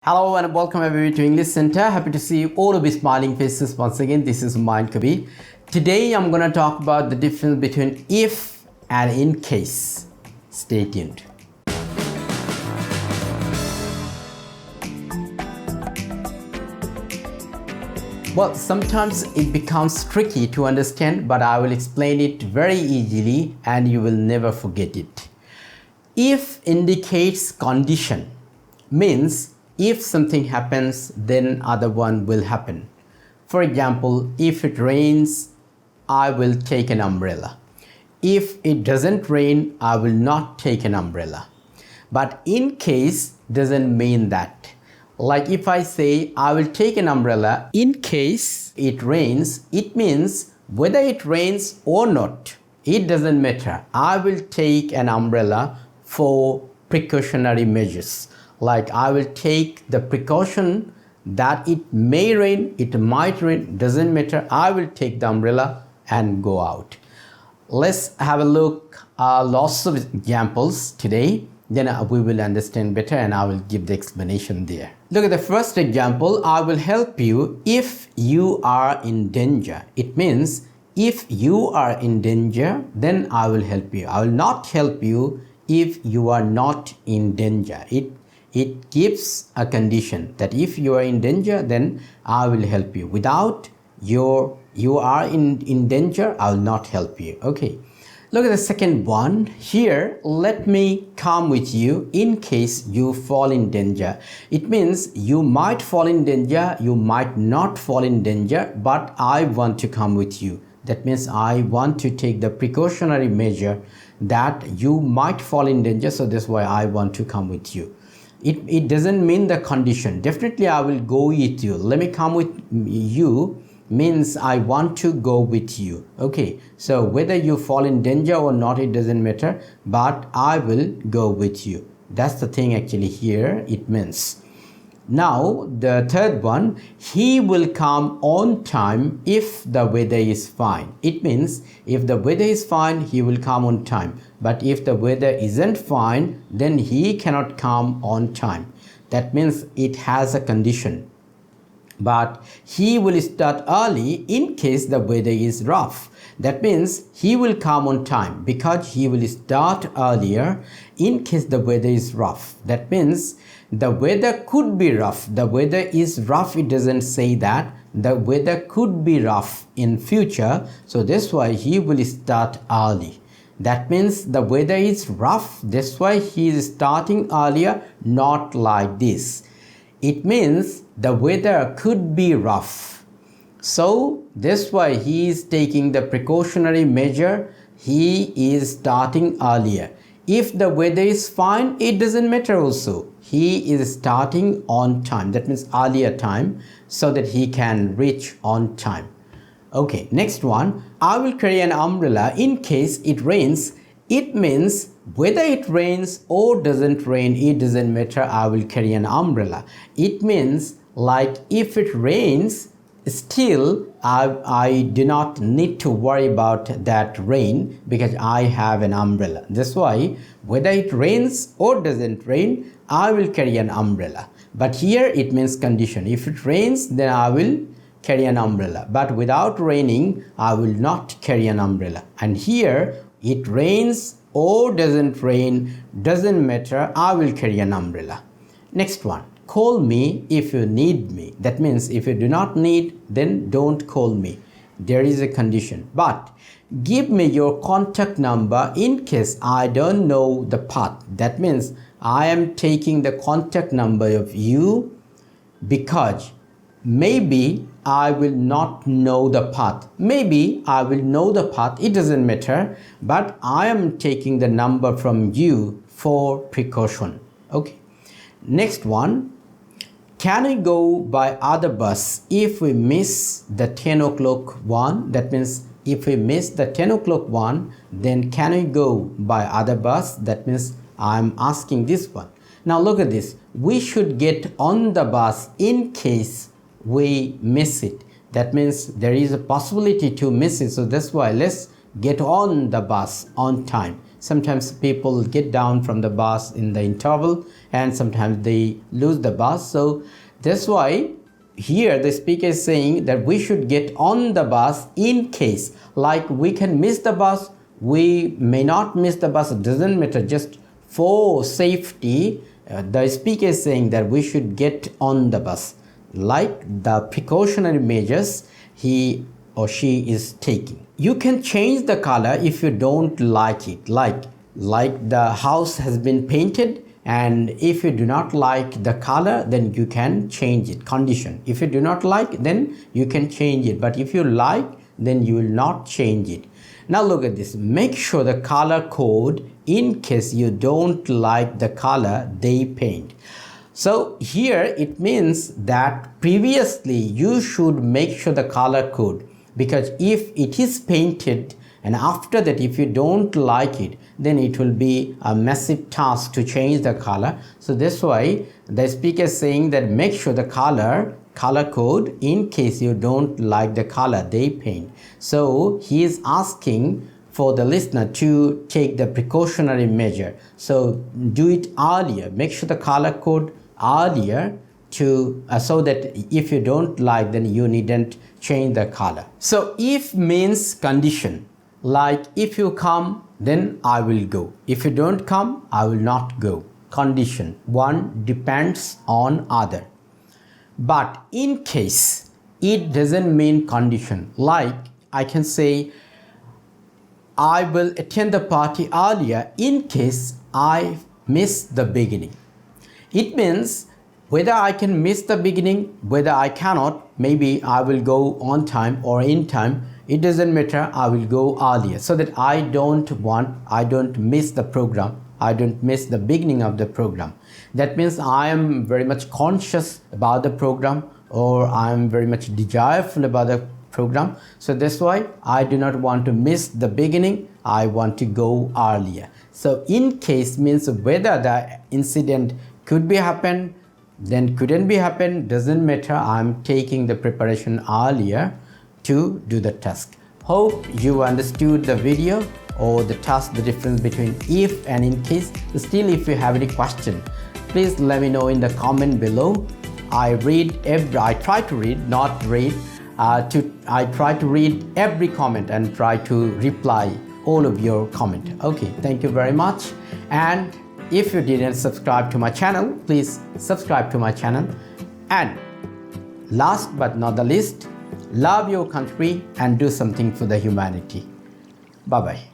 Hello and welcome everybody to English Center. Happy to see all of you smiling faces once again. This is Humayun Kabir. Today I'm going to talk about the difference between if and in case. Stay tuned. Well, sometimes it becomes tricky to understand, but I will explain it very easily and you will never forget it. If indicates condition, means if something happens, then other one will happen. For example, if it rains, I will take an umbrella. If it doesn't rain, I will not take an umbrella. But in case doesn't mean that. Like if I say I will take an umbrella in case it rains, it means whether it rains or not, it doesn't matter. I will take an umbrella for precautionary measures. Like I will take the precaution that it may rain, it might rain, doesn't matter. I will take the umbrella and go out. Let's have a look lots of examples today. Then we will understand better and I will give the explanation there. Look at the first example. I will help you if you are in danger. It means if you are in danger, then I will help you. I will not help you if you are not in danger. It gives a condition that if you are in danger, then I will help you. Without you are in danger, I will not help you. Okay. Look at the second one. Here, let me come with you in case you fall in danger. It means you might fall in danger, you might not fall in danger, but I want to come with you. That means I want to take the precautionary measure that you might fall in danger, so that's why I want to come with you. It doesn't mean the condition. Definitely I will go with you. Let me come with you means I want to go with you. Okay, so whether you fall in danger or not, it doesn't matter, but I will go with you. That's the thing actually here it means. Now the third one, he will come on time if the weather is fine. It means if the weather is fine, he will come on time. But if the weather isn't fine, then he cannot come on time. That means it has a condition. But he will start early in case the weather is rough. That means he will come on time because he will start earlier in case the weather is rough. That means the weather could be rough. The weather is rough. It doesn't say that. The weather could be rough in future. So that's why he will start early. That means the weather is rough. That's why he is starting earlier, not like this. It means the weather could be rough. So that's why he is taking the precautionary measure. He is starting earlier. If the weather is fine, it doesn't matter also. He is starting on time. That means earlier time so that he can reach on time. Okay, next one. I will carry an umbrella in case it rains. It means whether it rains or doesn't rain, it doesn't matter. I will carry an umbrella. It means like if it rains, still I do not need to worry about that rain because I have an umbrella. That's why whether it rains or doesn't rain, I will carry an umbrella. But here it means condition. If it rains, then I will carry an umbrella. But without raining, I will not carry an umbrella. And here it rains or doesn't rain, doesn't matter. I will carry an umbrella. Next one. Call me if you need me. That means if you do not need, then don't call me. There is a condition. But give me your contact number in case I don't know the path. That means I am taking the contact number of you because maybe I will not know the path. Maybe I will know the path. It doesn't matter. But I am taking the number from you for precaution. Okay. Next one. Can we go by other bus if we miss the 10 o'clock one? That means if we miss the 10 o'clock one, then can we go by other bus? That means I'm asking this one. Now look at this. We should get on the bus in case we miss it. That means there is a possibility to miss it. So that's why let's get on the bus on time. Sometimes people get down from the bus in the interval and sometimes they lose the bus. So that's why here the speaker is saying that we should get on the bus in case, like we can miss the bus, we may not miss the bus, it doesn't matter, just for safety, the speaker is saying that we should get on the bus, like the precautionary measures he or she is taking. You can change the color if you don't like it, like the house has been painted, and if you do not like the color, then you can change it. Condition: if you do not like, then you can change it, but if you like, then you will not change it. Now look at this. Make sure the color code in case you don't like the color they paint. So here it means that previously you should make sure the color code, because if it is painted and after that if you don't like it, then it will be a massive task to change the color. So that's why the speaker is saying that make sure the color code in case you don't like the color they paint. So he is asking for the listener to take the precautionary measure. So do it earlier, make sure the color code earlier to so that if you don't like, then you needn't change the color. So if means condition, like if you come, then I will go. If you don't come, I will not go. Condition: one depends on other. But in case, it doesn't mean condition. Like I can say, I will attend the party earlier in case I miss the beginning. It means whether I can miss the beginning, whether I cannot, maybe I will go on time or in time, it doesn't matter, I will go earlier so that I don't miss the program, I don't miss the beginning of the program. That means I am very much conscious about the program, or I am very much desireful about the program. So that's why I do not want to miss the beginning, I want to go earlier. So in case means whether the incident could be happen, then couldn't be happen, doesn't matter, I'm taking the preparation earlier to do the task. Hope you understood the video or the task, the difference between if and in case. Still, if you have any question, please let me know in the comment below. I try to read every comment and try to reply all of your comment. Okay, thank you very much. And if you didn't subscribe to my channel, please subscribe to my channel. And last but not the least, love your country and do something for the humanity. Bye-bye.